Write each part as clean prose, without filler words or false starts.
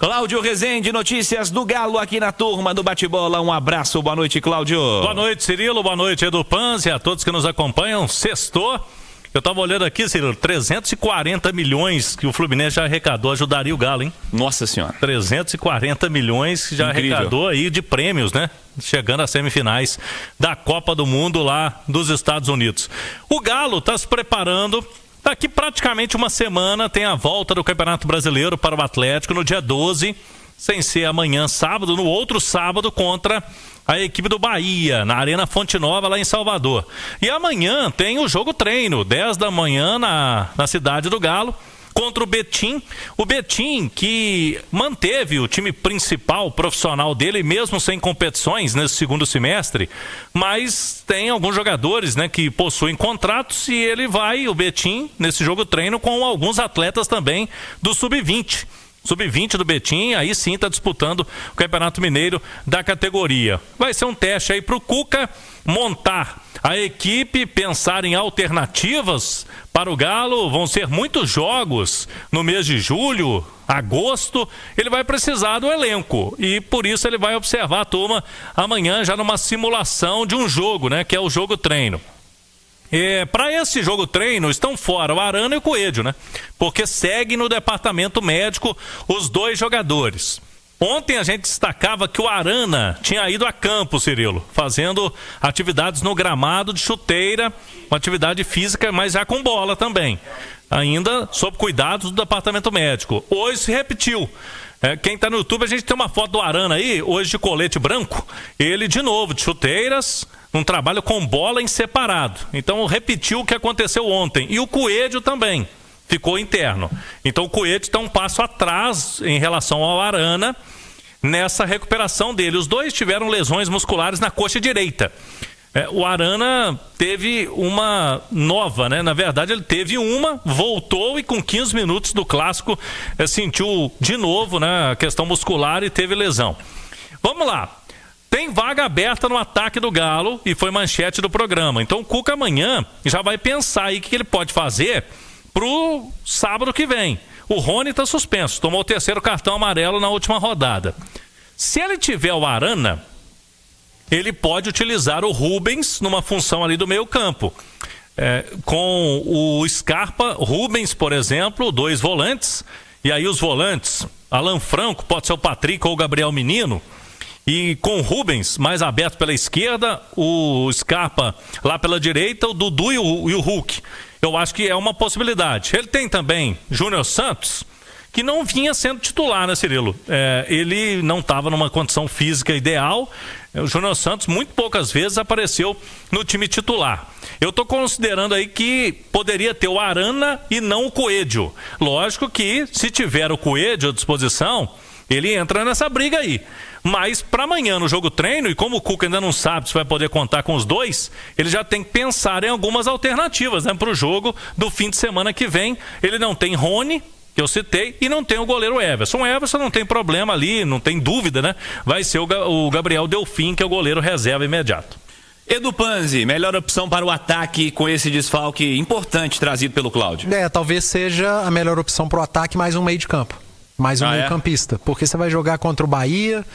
Cláudio Rezende, notícias do Galo aqui na turma do Bate-Bola. Um abraço, boa noite, Cláudio. Boa noite, Cirilo, boa noite, Edu Panzi, a todos que nos acompanham. Sextou. Eu tava olhando aqui, Cirilo, 340 milhões que o Fluminense já arrecadou, ajudaria o Galo, hein? Nossa Senhora. 340 milhões que já arrecadou aí de prêmios, né? Chegando às semifinais da Copa do Mundo lá dos Estados Unidos. O Galo tá se preparando. Daqui praticamente uma semana tem a volta do Campeonato Brasileiro para o Atlético no dia 12, sem ser amanhã, sábado, no outro sábado contra a equipe do Bahia, na Arena Fonte Nova, lá em Salvador. E amanhã tem o jogo treino, 10 da manhã na cidade do Galo, contra o Betim. O Betim que manteve o time principal, profissional dele, mesmo sem competições nesse segundo semestre, mas tem alguns jogadores, né, que possuem contratos e ele vai, o Betim, nesse jogo treino com alguns atletas também do Sub-20. Sub-20 do Betim, aí sim está disputando o Campeonato Mineiro da categoria. Vai ser um teste aí para o Cuca montar a equipe, pensar em alternativas para o Galo. Vão ser muitos jogos no mês de julho, agosto. Ele vai precisar do elenco e por isso ele vai observar a turma amanhã já numa simulação de um jogo, né, que é o jogo treino. Para esse jogo treino estão fora o Arana e o Coelho, né? Porque segue no departamento médico os dois jogadores. Ontem a gente destacava que o Arana tinha ido a campo, Cirilo, fazendo atividades no gramado de chuteira, uma atividade física, mas já com bola também. Ainda sob cuidados do departamento médico. Hoje se repetiu. Quem está no YouTube, a gente tem uma foto do Arana aí, hoje de colete branco. Ele de novo, de chuteiras, um trabalho com bola em separado. Então repetiu o que aconteceu ontem. E o Coelho também ficou interno. Então o Coelho está um passo atrás em relação ao Arana nessa recuperação dele. Os dois tiveram lesões musculares na coxa direita. O Arana teve uma nova, né? Na verdade, ele teve uma, voltou e com 15 minutos do clássico sentiu de novo, né, a questão muscular e teve lesão. Vamos lá. Tem vaga aberta no ataque do Galo e foi manchete do programa. Então o Cuca amanhã já vai pensar aí o que ele pode fazer pro sábado que vem. O Rony está suspenso, tomou o terceiro cartão amarelo na última rodada. Se ele tiver o Arana, ele pode utilizar o Rubens numa função ali do meio campo. Com o Scarpa, Rubens, por exemplo, dois volantes. E aí os volantes, Alan Franco, pode ser o Patrick ou o Gabriel Menino. E com o Rubens mais aberto pela esquerda, o Scarpa lá pela direita, o Dudu e o Hulk. Eu acho que é uma possibilidade. Ele tem também Júnior Santos, que não vinha sendo titular, né, Cirilo? Ele não estava numa condição física ideal. O Júnior Santos muito poucas vezes apareceu no time titular. Eu estou considerando aí que poderia ter o Arana e não o Coelho. Lógico que se tiver o Coelho à disposição, ele entra nessa briga aí. Mas para amanhã no jogo treino, e como o Cuca ainda não sabe se vai poder contar com os dois, ele já tem que pensar em algumas alternativas, né, para o jogo do fim de semana que vem. Ele não tem Rony, que eu citei, e não tem o goleiro Everson. O Everson não tem problema ali, não tem dúvida, né? Vai ser o Gabriel Delfim, que é o goleiro reserva imediato. Edu Panzi, melhor opção para o ataque com esse desfalque importante trazido pelo Cláudio? Talvez seja a melhor opção para o ataque, mais um meio de campo. Mais um meio-campista. Porque você vai jogar contra o Bahia,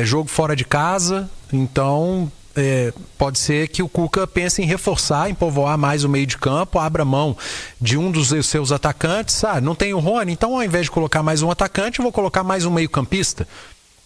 jogo fora de casa, então pode ser que o Cuca pense em reforçar, em povoar mais o meio de campo, abra mão de um dos seus atacantes. Não tem o Rony, então ao invés de colocar mais um atacante, eu vou colocar mais um meio-campista.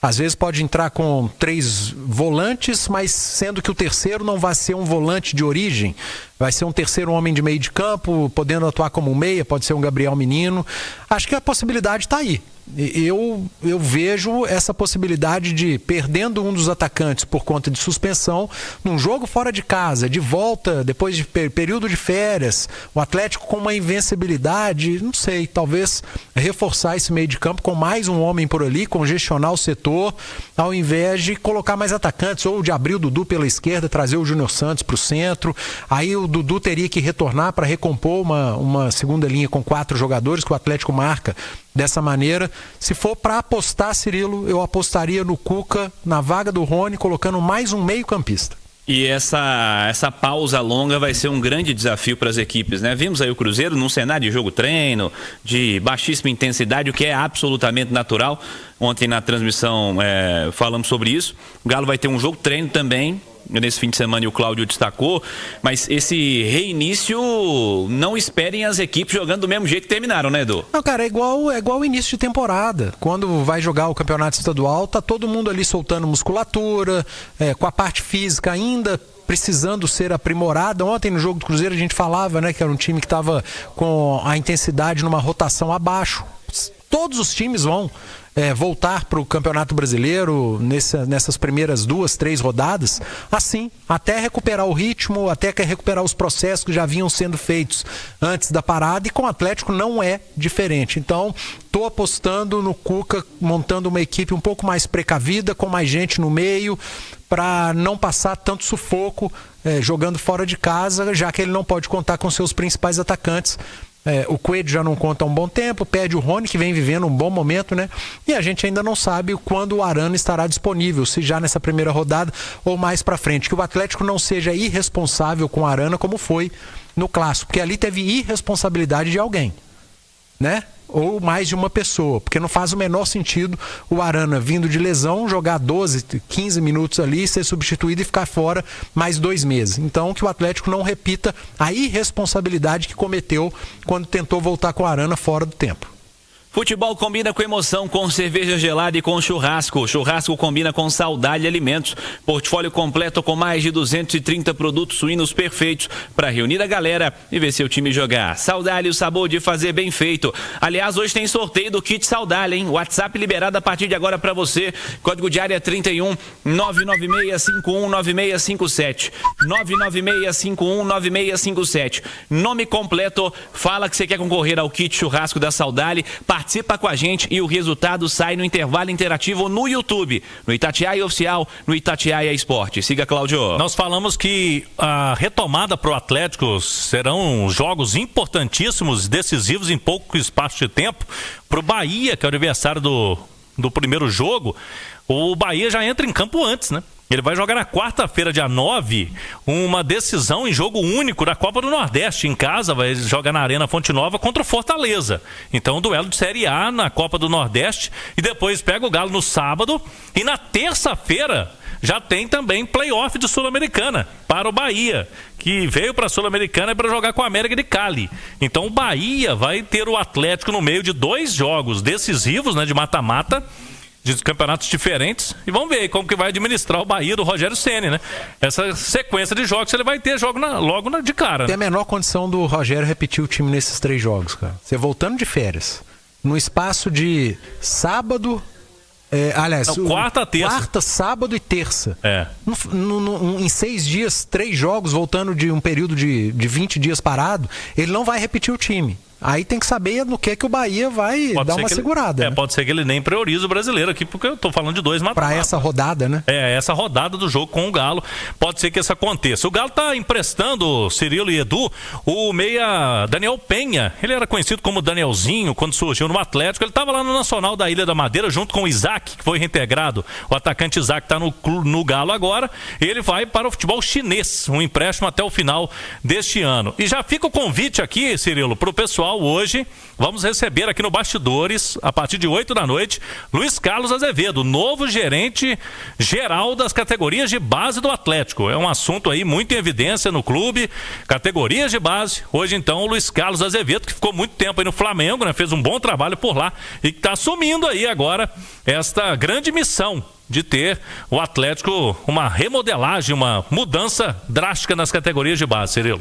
Às vezes pode entrar com 3 volantes, mas sendo que o terceiro não vai ser um volante de origem, vai ser um terceiro homem de meio de campo, podendo atuar como um meia, pode ser um Gabriel Menino. Acho que a possibilidade está aí. Eu vejo essa possibilidade de, perdendo um dos atacantes por conta de suspensão, num jogo fora de casa, de volta, depois de período de férias, o Atlético com uma invencibilidade, não sei, talvez reforçar esse meio de campo com mais um homem por ali, congestionar o setor, ao invés de colocar mais atacantes, ou de abrir o Dudu pela esquerda, trazer o Júnior Santos para o centro. Aí o Dudu teria que retornar para recompor uma segunda linha com 4 jogadores que o Atlético marca dessa maneira. Se for para apostar, Cirilo, eu apostaria no Cuca, na vaga do Rony, colocando mais um meio-campista. E essa pausa longa vai ser um grande desafio para as equipes, né? Vimos aí o Cruzeiro num cenário de jogo-treino, de baixíssima intensidade, o que é absolutamente natural. Ontem na transmissão falamos sobre isso. O Galo vai ter um jogo-treino também nesse fim de semana, e o Cláudio destacou, mas esse reinício, não esperem as equipes jogando do mesmo jeito que terminaram, né, Edu? Não, cara, é igual o início de temporada. Quando vai jogar o campeonato estadual, tá todo mundo ali soltando musculatura, com a parte física ainda precisando ser aprimorada. Ontem no jogo do Cruzeiro a gente falava, né, que era um time que estava com a intensidade numa rotação abaixo. Todos os times vão voltar para o Campeonato Brasileiro nessas primeiras 2, 3 rodadas, assim, até recuperar o ritmo, até recuperar os processos que já vinham sendo feitos antes da parada, e com o Atlético não é diferente. Então, estou apostando no Cuca montando uma equipe um pouco mais precavida, com mais gente no meio, para não passar tanto sufoco jogando fora de casa, já que ele não pode contar com seus principais atacantes. O Coelho já não conta há um bom tempo, perde o Rony, que vem vivendo um bom momento, né? E a gente ainda não sabe quando o Arana estará disponível, se já nessa primeira rodada ou mais pra frente. Que o Atlético não seja irresponsável com o Arana como foi no Clássico, porque ali teve irresponsabilidade de alguém, né? Ou mais de uma pessoa, porque não faz o menor sentido o Arana, vindo de lesão, jogar 12, 15 minutos ali, ser substituído e ficar fora mais 2 meses. Então, que o Atlético não repita a irresponsabilidade que cometeu quando tentou voltar com o Arana fora do tempo. Futebol combina com emoção, com cerveja gelada e com churrasco. Churrasco combina com Saudade Alimentos. Portfólio completo com mais de 230 produtos suínos perfeitos para reunir a galera e ver seu time jogar. Saudade, o sabor de fazer bem feito. Aliás, hoje tem sorteio do kit Saudade, hein? WhatsApp liberado a partir de agora para você. Código de área 31 996519657. 996519657. Nome completo, fala que você quer concorrer ao kit churrasco da Saudade. Participa com a gente e o resultado sai no intervalo interativo no YouTube, no Itatiaia Oficial, no Itatiaia Esporte. Siga, Cláudio. Nós falamos que a retomada para o Atlético serão jogos importantíssimos, decisivos em pouco espaço de tempo. Para o Bahia, que é o aniversário do primeiro jogo, o Bahia já entra em campo antes, né? Ele vai jogar na quarta-feira, dia 9, uma decisão em jogo único da Copa do Nordeste. Em casa, vai jogar na Arena Fonte Nova contra o Fortaleza. Então, duelo de Série A na Copa do Nordeste. E depois pega o Galo no sábado. E na terça-feira já tem também play-off de Sul-Americana para o Bahia, que veio para a Sul-Americana para jogar com a América de Cali. Então, o Bahia vai ter o Atlético no meio de 2 jogos decisivos, né, de mata-mata, de campeonatos diferentes, e vamos ver como que vai administrar o Bahia do Rogério Ceni, né? Essa sequência de jogos, ele vai ter jogo logo de cara. Tem a menor condição do Rogério repetir o time nesses 3 jogos, cara. Você voltando de férias, no espaço de sábado, quarta, sábado e terça. Em 6 dias, 3 jogos, voltando de um período de 20 dias parado, ele não vai repetir o time. Aí tem que saber no que o Bahia vai dar uma segurada. Pode ser que ele nem priorize o brasileiro aqui, porque eu tô falando de 2 mata-mata. Para essa rodada, né? Essa rodada do jogo com o Galo, pode ser que isso aconteça. O Galo tá emprestando, Cirilo e Edu, o meia Daniel Penha. Ele era conhecido como Danielzinho quando surgiu no Atlético. Ele tava lá no Nacional da Ilha da Madeira junto com o Isaac, que foi reintegrado. O atacante Isaac tá no Galo agora. Ele vai para o futebol chinês, um empréstimo até o final deste ano. E já fica o convite aqui, Cirilo, pro pessoal. Hoje vamos receber aqui no Bastidores, a partir de 8 da noite, Luiz Carlos Azevedo, novo gerente geral das categorias de base do Atlético. É um assunto aí muito em evidência no clube, categorias de base. Hoje então o Luiz Carlos Azevedo, que ficou muito tempo aí no Flamengo, né? Fez um bom trabalho por lá e que está assumindo aí agora esta grande missão de ter o Atlético uma remodelagem, uma mudança drástica nas categorias de base, Cirilo.